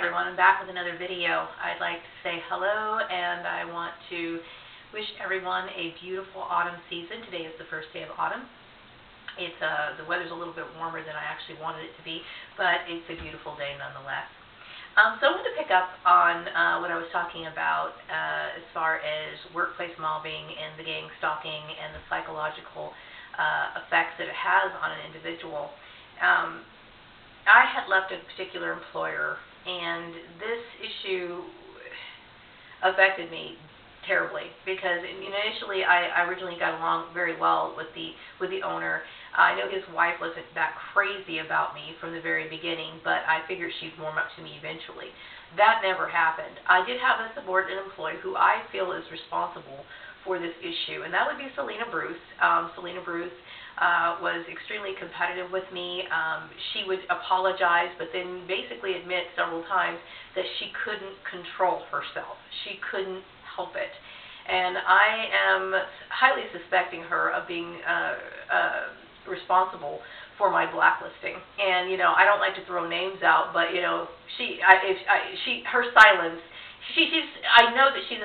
everyone, I'm back with another video. I'd like to say hello, and I want to wish everyone a beautiful autumn season. Today is the first day of autumn. It's the weather's a little bit warmer than I actually wanted it to be, but it's a beautiful day nonetheless. So I wanted to pick up on what I was talking about as far as workplace mobbing and the gang stalking and the psychological effects that it has on an individual. I had left a particular employer, and this issue affected me terribly because initially I originally got along very well with the owner. I know his wife wasn't that crazy about me from the very beginning, but I figured she'd warm up to me eventually. That never happened. I did have a subordinate employee who I feel is responsible for this issue, and that would be Selena Bruce. Selena Bruce was extremely competitive with me. She would apologize, but then basically admit several times that she couldn't control herself. She couldn't help it. And I am highly suspecting her of being responsible for my blacklisting. And, you know, I don't like to throw names out, but, you know, her silence, I know that she's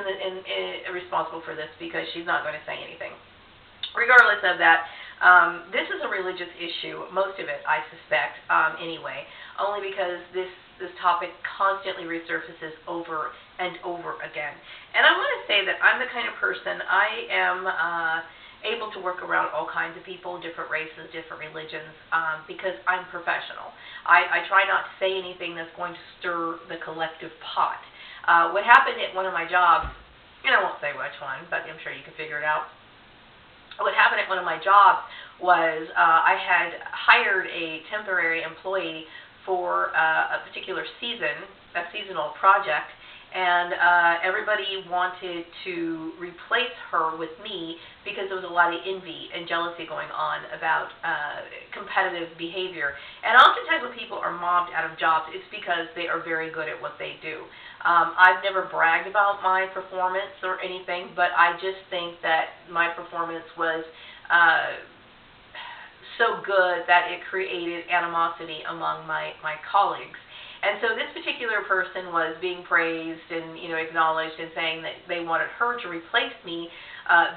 responsible for this because she's not going to say anything. Regardless of that, this is a religious issue, most of it, I suspect, anyway, only because this topic constantly resurfaces over and over again. And I want to say that I'm the kind of person, I am able to work around all kinds of people, different races, different religions, because I'm professional. I try not to say anything that's going to stir the collective pot. What happened at one of my jobs, and I won't say which one, but I'm sure you can figure it out. What happened at one of my jobs was I had hired a temporary employee for a particular season, a seasonal project, and everybody wanted to replace her with me because there was a lot of envy and jealousy going on about competitive behavior. And oftentimes when people are mobbed out of jobs, it's because they are very good at what they do. I've never bragged about my performance or anything, but I just think that my performance was so good that it created animosity among my colleagues. And so this particular person was being praised and, you know, acknowledged and saying that they wanted her to replace me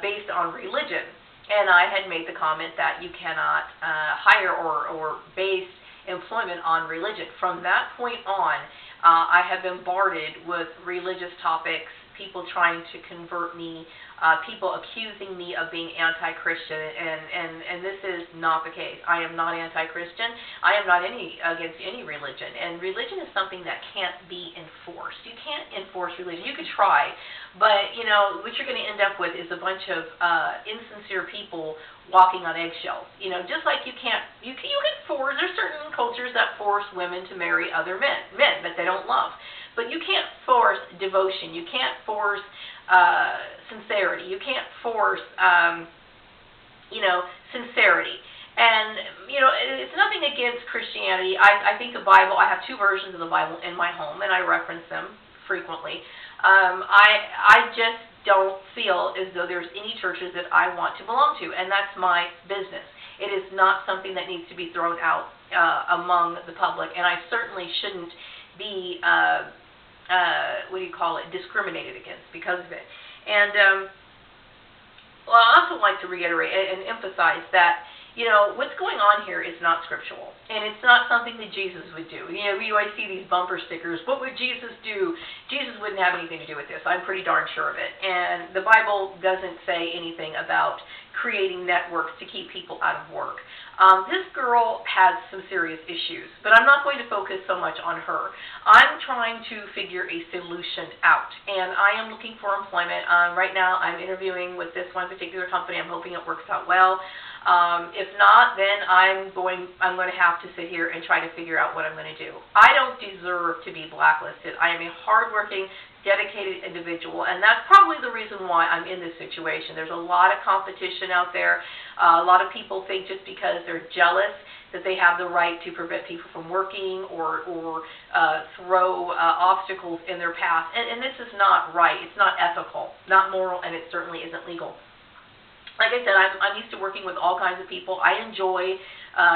based on religion. And I had made the comment that you cannot hire or base employment on religion. From that point on, I have been bombarded with religious topics, people trying to convert me, people accusing me of being anti-Christian, and this is not the case. I am not anti-Christian. I am not against any religion, and religion is something that can't be enforced. You can't enforce religion. You could try, but, you know, what you're going to end up with is a bunch of insincere people walking on eggshells. You know, just like you can force, there's certain cultures that force women to marry other men that they don't love. But you can't force devotion. You can't force sincerity. You can't force, sincerity. And, you know, it's nothing against Christianity. I think the Bible, I have two versions of the Bible in my home, and I reference them frequently. I just don't feel as though there's any churches that I want to belong to, and that's my business. It is not something that needs to be thrown out among the public, and I certainly shouldn't be discriminated against because of it. And well, I also like to reiterate and emphasize that, you know, what's going on here is not scriptural, and it's not something that Jesus would do. You know, we always see these bumper stickers, what would Jesus do? Jesus wouldn't have anything to do with this. I'm pretty darn sure of it. And the Bible doesn't say anything about creating networks to keep people out of work. This girl has some serious issues, but I'm not going to focus so much on her. I'm trying to figure a solution out, and I am looking for employment. Right now, I'm interviewing with this one particular company. I'm hoping it works out well. If not, then I'm going to have to sit here and try to figure out what I'm going to do. I don't deserve to be blacklisted. I am a hardworking, dedicated individual, and that's probably the reason why I'm in this situation. There's a lot of competition out there. A lot of people think just because they're jealous that they have the right to prevent people from working or throw obstacles in their path, and this is not right. It's not ethical, not moral, and it certainly isn't legal. like I said, I'm used to working with all kinds of people. I enjoy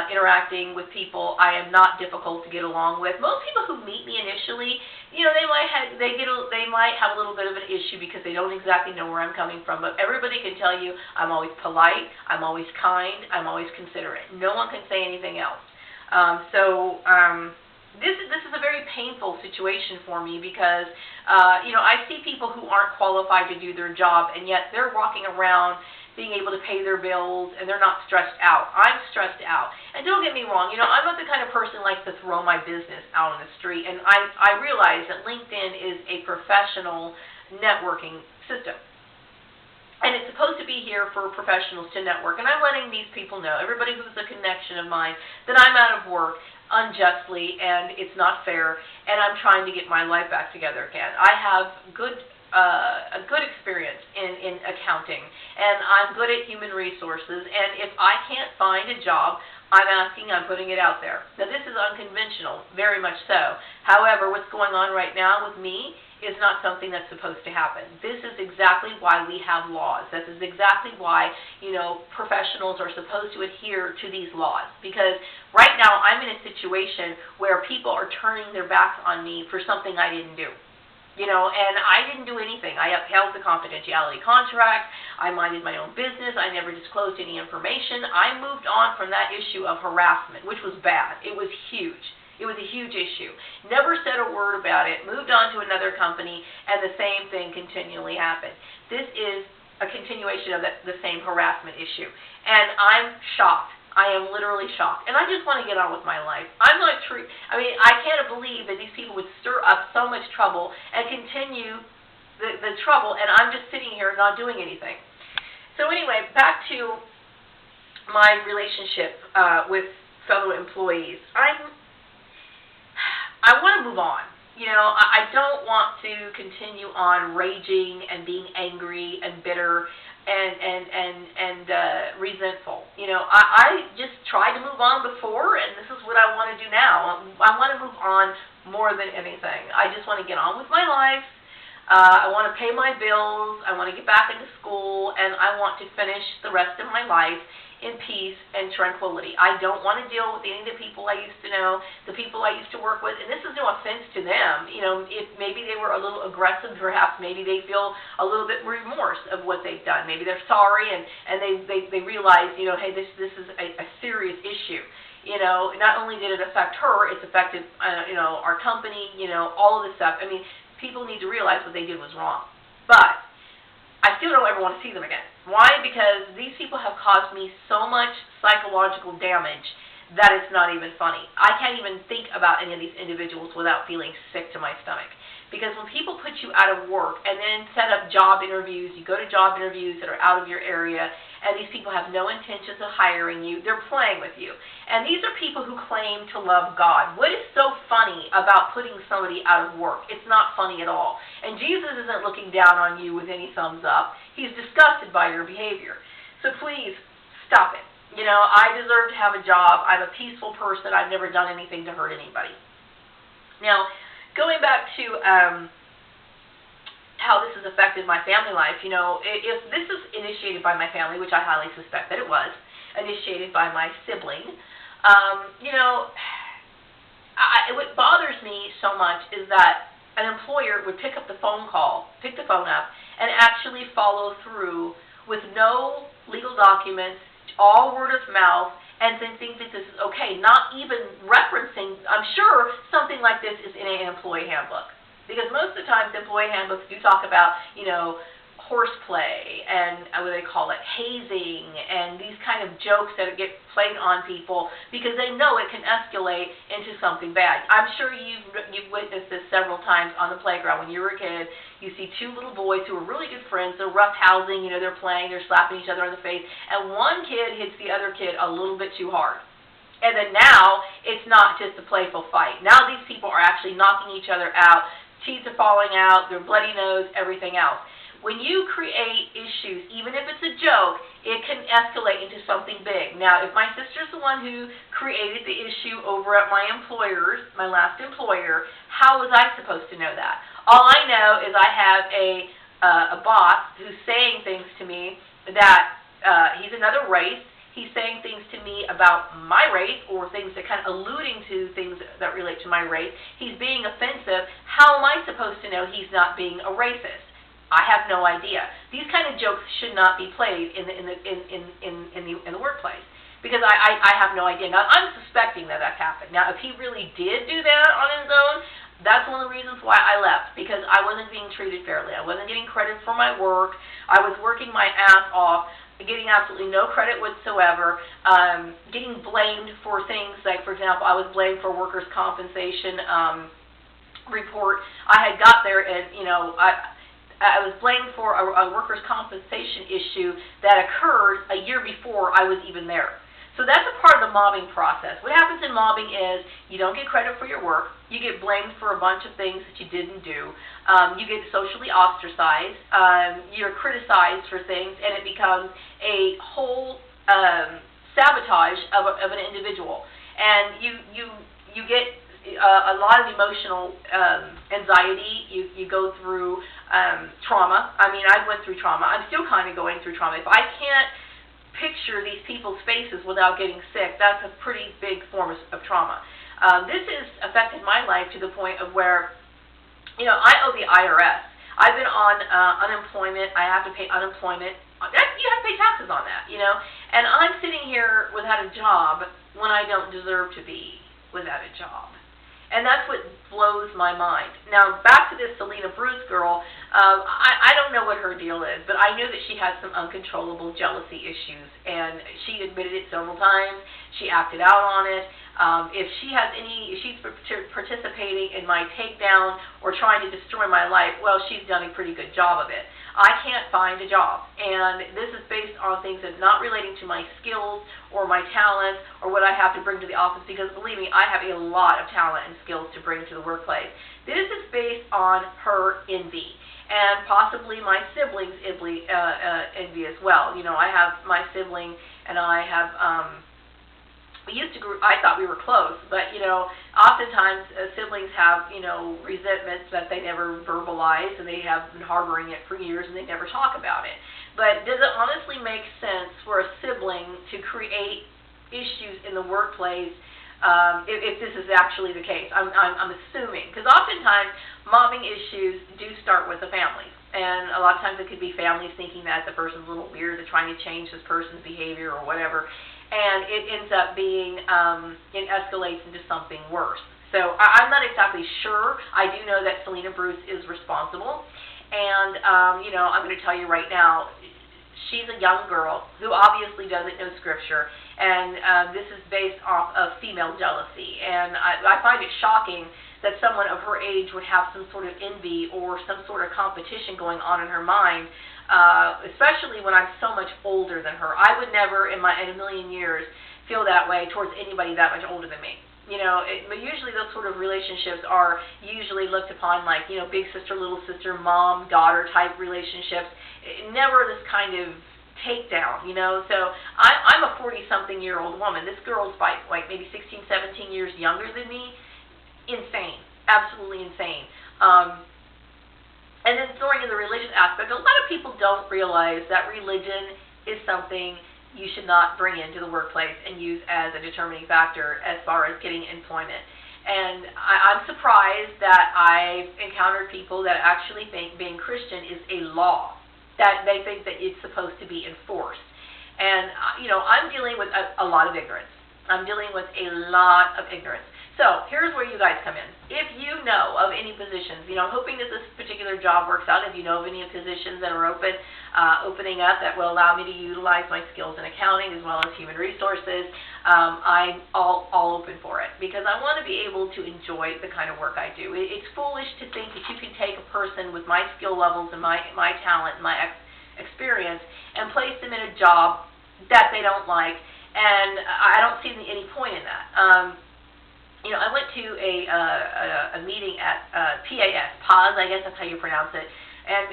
interacting with people. I am not difficult to get along with. Most people who meet me initially, they might have a little bit of an issue because they don't exactly know where I'm coming from. But everybody can tell you I'm always polite, I'm always kind, I'm always considerate. No one can say anything else. This is a very painful situation for me because I see people who aren't qualified to do their job, and yet they're walking around being able to pay their bills, and they're not stressed out. I'm stressed out. And don't get me wrong, I'm not the kind of person who likes to throw my business out on the street, and I realize that LinkedIn is a professional networking system. And it's supposed to be here for professionals to network, and I'm letting these people know, everybody who's a connection of mine, that I'm out of work unjustly, and it's not fair, and I'm trying to get my life back together again. I have a good experience in accounting, and I'm good at human resources, and if I can't find a job, I'm putting it out there. Now, this is unconventional, very much so. However, what's going on right now with me is not something that's supposed to happen. This is exactly why we have laws. This is exactly why, professionals are supposed to adhere to these laws. Because right now, I'm in a situation where people are turning their backs on me for something I didn't do. And I didn't do anything. I upheld the confidentiality contract. I minded my own business. I never disclosed any information. I moved on from that issue of harassment, which was bad. It was huge. It was a huge issue. Never said a word about it. Moved on to another company, and the same thing continually happened. This is a continuation of the same harassment issue. And I'm shocked. I am literally shocked. And I just want to get on with my life. I can't believe that these people would stir up so much trouble and continue the trouble, and I'm just sitting here not doing anything. So anyway, back to my relationship with fellow employees. I want to move on. I don't want to continue on raging and being angry and bitter and resentful. I just tried to move on before, and this is what I want to do now. I want to move on more than anything. I just want to get on with my life. I want to pay my bills. I want to get back into school, and I want to finish the rest of my life in peace and tranquility. I don't want to deal with any of the people I used to know, the people I used to work with, and this is no offense to them. If maybe they were a little aggressive, perhaps maybe they feel a little bit remorse of what they've done. Maybe they're sorry and they realize, hey, this is a serious issue. Not only did it affect her, it's affected, our company, all of this stuff. People need to realize what they did was wrong. But I still don't ever want to see them again. Why? Because these people have caused me so much psychological damage that it's not even funny. I can't even think about any of these individuals without feeling sick to my stomach. Because when people put you out of work and then set up job interviews, you go to job interviews that are out of your area, and these people have no intentions of hiring you, they're playing with you. And these are people who claim to love God. What is so funny about putting somebody out of work? It's not funny at all. And Jesus isn't looking down on you with any thumbs up. He's disgusted by your behavior. So please, stop it. I deserve to have a job. I'm a peaceful person. I've never done anything to hurt anybody. Now, going back to how this has affected my family life, if this is initiated by my family, which I highly suspect that it was, initiated by my sibling, what bothers me so much is that an employer would pick the phone up, and actually follow through with no legal documents, all word of mouth, and then think that this is okay, not even referencing, I'm sure something like this is in an employee handbook. Because most of the times employee handbooks do talk about, horseplay and what they call it, hazing, and these kind of jokes that get played on people because they know it can escalate into something bad. I'm sure you've witnessed this several times on the playground. When you were a kid, you see two little boys who are really good friends. They're roughhousing, they're playing, they're slapping each other on the face, and one kid hits the other kid a little bit too hard. And then now, it's not just a playful fight. Now these people are actually knocking each other out. Teeth are falling out, their bloody nose, everything else. When you create issues, even if it's a joke, it can escalate into something big. Now, if my sister's the one who created the issue over at my last employer, how was I supposed to know that? All I know is I have a boss who's saying things to me that he's another race. He's saying things to me about my race, or things that kind of alluding to things that relate to my race. He's being offensive. How am I supposed to know he's not being a racist? I have no idea. These kind of jokes should not be played in the workplace, because I have no idea. Now, I'm suspecting that that's happened. Now, if he really did do that on his own, that's one of the reasons why I left, because I wasn't being treated fairly. I wasn't getting credit for my work. I was working my ass off, getting absolutely no credit whatsoever, getting blamed for things like, for example, I was blamed for workers' compensation report. I had got there and, I was blamed for a workers' compensation issue that occurred a year before I was even there. So that's a part of the mobbing process. What happens in mobbing is you don't get credit for your work. You get blamed for a bunch of things that you didn't do. You get socially ostracized. You're criticized for things, and it becomes a whole sabotage of an individual. And you get a lot of emotional anxiety. You go through trauma. I mean, I went through trauma. I'm still kind of going through trauma. If I can't picture these people's faces without getting sick, that's a pretty big form of trauma. This has affected my life to the point of where, I owe the IRS. I've been on unemployment. I have to pay unemployment. You have to pay taxes on that, And I'm sitting here without a job when I don't deserve to be without a job. And that's what blows my mind. Now, back to this Selena Bruce girl, I don't know what her deal is, but I know that she has some uncontrollable jealousy issues, and she admitted it several times. She acted out on it. If she's participating in my takedown or trying to destroy my life, well, she's done a pretty good job of it. I can't find a job, and this is based on things that's not relating to my skills or my talents or what I have to bring to the office, because believe me, I have a lot of talent and skills to bring to the workplace. This is based on her envy, and possibly my siblings' envy as well. I have my sibling, and I have, I thought we were close, but, oftentimes siblings have, resentments that they never verbalize, and they have been harboring it for years, and they never talk about it. But does it honestly make sense for a sibling to create issues in the workplace if this is actually the case? I'm assuming, because oftentimes mobbing issues do start with the families. And a lot of times it could be families thinking that the person's a little weird, they're trying to change this person's behavior or whatever. And it ends up being, it escalates into something worse. So I'm not exactly sure. I do know that Selena Bruce is responsible. And, I'm going to tell you right now, she's a young girl who obviously doesn't know Scripture. And this is based off of female jealousy. And I find it shocking that someone of her age would have some sort of envy or some sort of competition going on in her mind, especially when I'm so much older than her. I would never in a million years feel that way towards anybody that much older than me. But usually those sort of relationships are usually looked upon like, big sister, little sister, mom, daughter type relationships. Never this kind of takedown, So I'm a 40-something-year-old woman. This girl's like maybe 16, 17 years younger than me. Insane. Absolutely insane. And then throwing in the religious aspect, a lot of people don't realize that religion is something you should not bring into the workplace and use as a determining factor as far as getting employment. And I'm surprised that I've encountered people that actually think being Christian is a law, that they think that it's supposed to be enforced. And, I'm dealing with a lot of ignorance. I'm dealing with a lot of ignorance. So here's where you guys come in. If you know of any positions, I'm hoping that this particular job works out. If you know of any positions that are opening up that will allow me to utilize my skills in accounting as well as human resources, I'm all open for it, because I want to be able to enjoy the kind of work I do. It's foolish to think that you can take a person with my skill levels and my talent and my experience and place them in a job that they don't like, and I don't see any point in that. I went to a meeting at PAS, I guess that's how you pronounce it, and,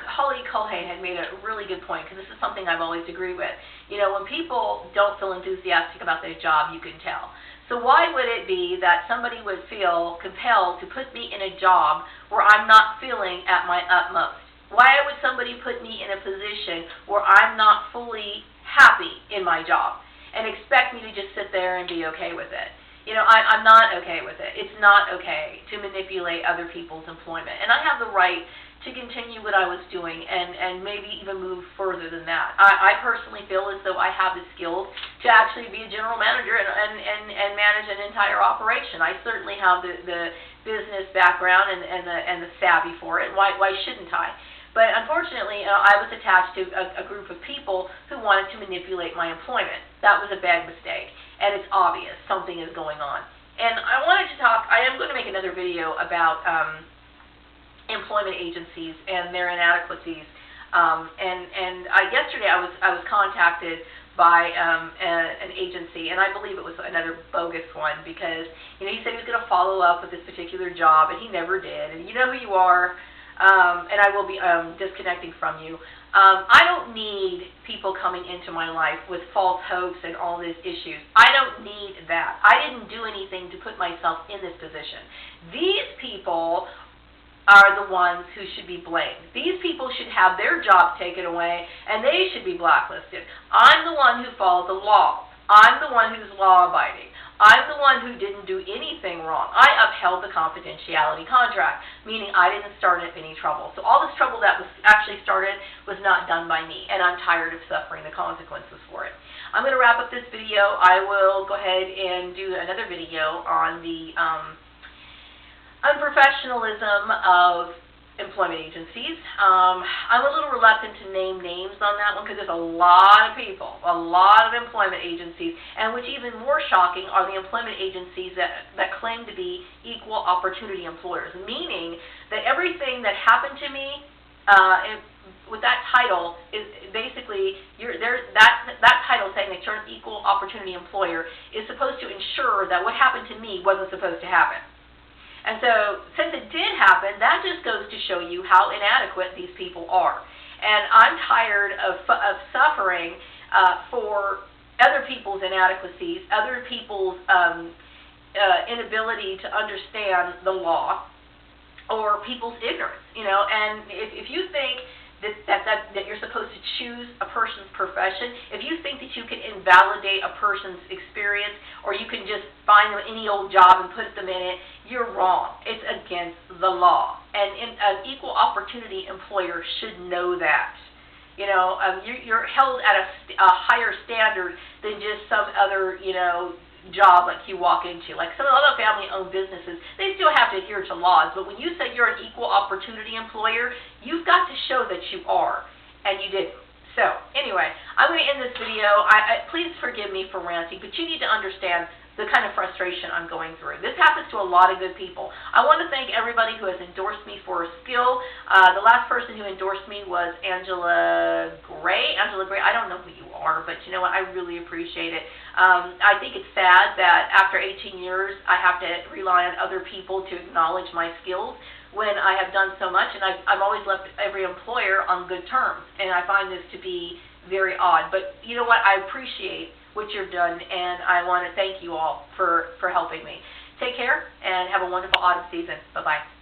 Holly Colhay had made a really good point, because this is something I've always agreed with. When people don't feel enthusiastic about their job, you can tell. So why would it be that somebody would feel compelled to put me in a job where I'm not feeling at my utmost? Why would somebody put me in a position where I'm not fully happy in my job and expect me to just sit there and be okay with it. I'm not okay with it. It's not okay to manipulate other people's employment. And I have the right to continue what I was doing and maybe even move further than that. I personally feel as though I have the skills to actually be a general manager and manage an entire operation. I certainly have the business background and the savvy for it. Why shouldn't I? But unfortunately, I was attached to a group of people who wanted to manipulate my employment. That was a bad mistake, and it's obvious something is going on. And I wanted to talk, I am going to make another video about employment agencies and their inadequacies. Yesterday I was contacted by an agency, and I believe it was another bogus one, because he said he was going to follow up with this particular job, and he never did. And you know who you are. And I will be disconnecting from you. I don't need people coming into my life with false hopes and all these issues. I don't need that. I didn't do anything to put myself in this position. These people are the ones who should be blamed. These people should have their jobs taken away, and they should be blacklisted. I'm the one who followed the law. I'm the one who's law-abiding. I'm the one who didn't do anything wrong. I upheld the confidentiality contract, meaning I didn't start any trouble. So all this trouble that was actually started was not done by me, and I'm tired of suffering the consequences for it. I'm going to wrap up this video. I will go ahead and do another video on the unprofessionalism of employment agencies. I'm a little reluctant to name names on that one because there's a lot of people, a lot of employment agencies, and which even more shocking are the employment agencies that claim to be equal opportunity employers, meaning that everything that happened to me with that title is basically that title saying that you're an equal opportunity employer is supposed to ensure that what happened to me wasn't supposed to happen. And so, since it did happen, that just goes to show you how inadequate these people are. And I'm tired of suffering for other people's inadequacies, other people's inability to understand the law, or people's ignorance. And if you think that you're supposed to choose a person's profession, if you think that you can invalidate a person's experience, or you can just find them any old job and put them in it, you're wrong. It's against the law. And an equal opportunity employer should know that. You're held at a higher standard than just some other, job like you walk into. Like some other family-owned businesses, they still have to adhere to laws, but when you say you're an equal opportunity employer, you've got to show that you are, and you didn't. So, anyway, I'm going to end this video. Please forgive me for ranting, but you need to understand the kind of frustration I'm going through. This happens to a lot of good people. I want to thank everybody who has endorsed me for a skill. The last person who endorsed me was Angela Gray. Angela Gray, I don't know who you are, but you know what? I really appreciate it. I think it's sad that after 18 years, I have to rely on other people to acknowledge my skills when I have done so much, and I've always left every employer on good terms, and I find this to be very odd. But you know what? I appreciate what you've done, and I want to thank you all for helping me. Take care, and have a wonderful autumn season. Bye-bye.